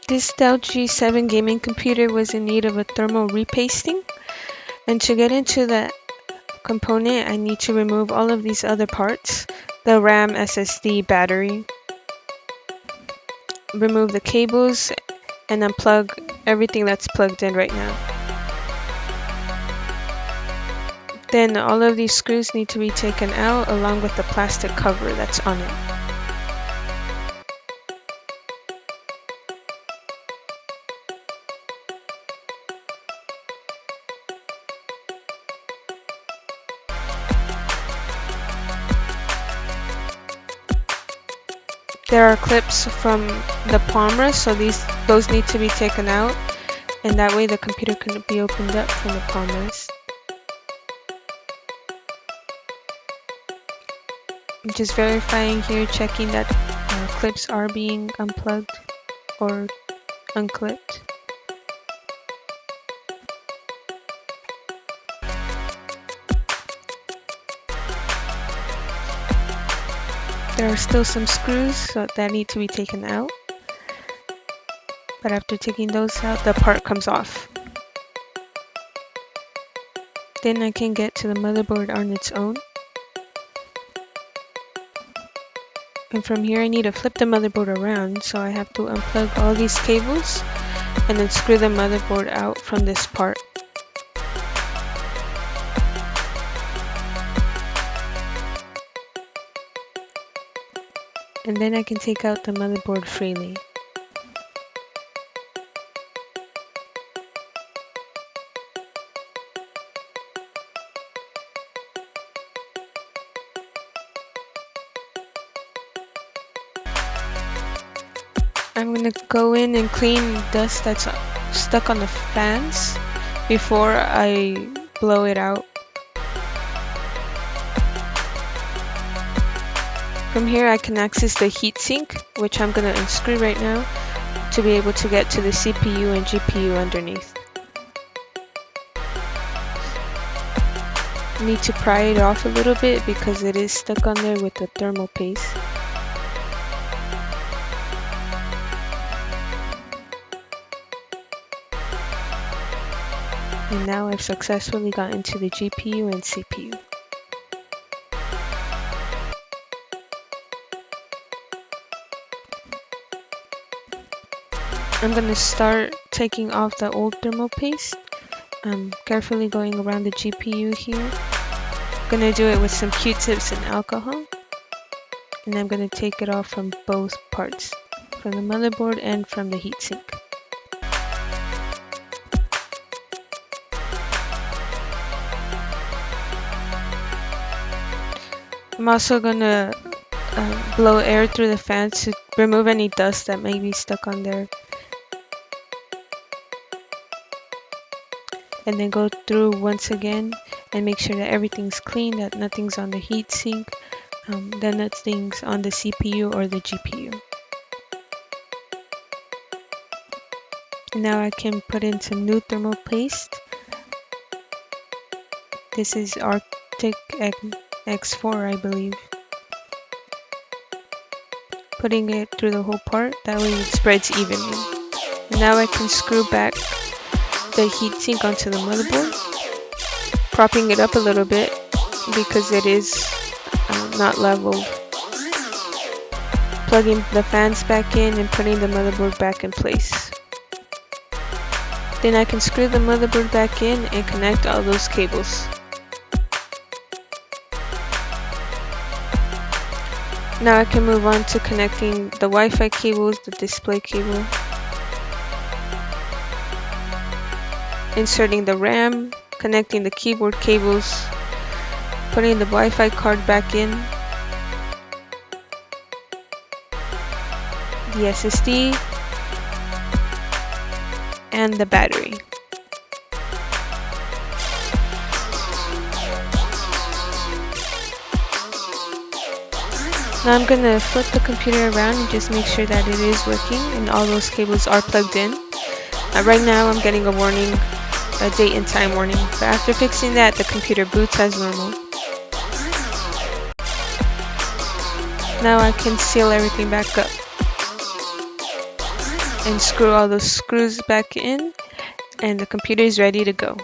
This Dell G7 gaming computer was in need of a thermal repasting, and to get into that component I need to remove all of these other parts, the RAM, SSD, battery, remove the cables, and unplug everything that's plugged in right now. Then all of these screws need to be taken out along with the plastic cover that's on it. There are clips from the palm rest, so those need to be taken out, and that way the computer can be opened up from the palm rest. I'm just verifying here, checking that clips are being unplugged or unclipped. There are still some screws that need to be taken out, but after taking those out, the part comes off. Then I can get to the motherboard on its own. And from here I need to flip the motherboard around, so I have to unplug all these cables and then screw the motherboard out from this part. And then I can take out the motherboard freely. I'm going to go in and clean dust that's stuck on the fans before I blow it out. From here I can access the heatsink, which I'm going to unscrew right now to be able to get to the CPU and GPU underneath. I need to pry it off a little bit because it is stuck on there with the thermal paste. And now I've successfully gotten to the GPU and CPU. I'm going to start taking off the old thermal paste. I'm carefully going around the GPU here. I'm going to do it with some Q-tips and alcohol. And I'm going to take it off from both parts, from the motherboard and from the heatsink. I'm also going to blow air through the fan to remove any dust that may be stuck on there. And then go through once again and make sure that everything's clean, that nothing's on the heatsink, that nothing's on the CPU or the GPU. And now I can put in some new thermal paste. This is Arctic X4, I believe. Putting it through the whole part, that way it spreads evenly. Now I can screw back the heatsink onto the motherboard, propping it up a little bit because it is not leveled. Plugging the fans back in and putting the motherboard back in place. Then I can screw the motherboard back in and connect all those cables. Now I can move on to connecting the Wi-Fi cables, the display cable, inserting the RAM, connecting the keyboard cables, putting the Wi-Fi card back in, the SSD, and the battery. Now I'm going to flip the computer around and just make sure that it is working and all those cables are plugged in. Right now I'm getting a warning, a date and time warning, but after fixing that the computer boots as normal. Now I can seal everything back up. and screw all those screws back in, and the computer is ready to go.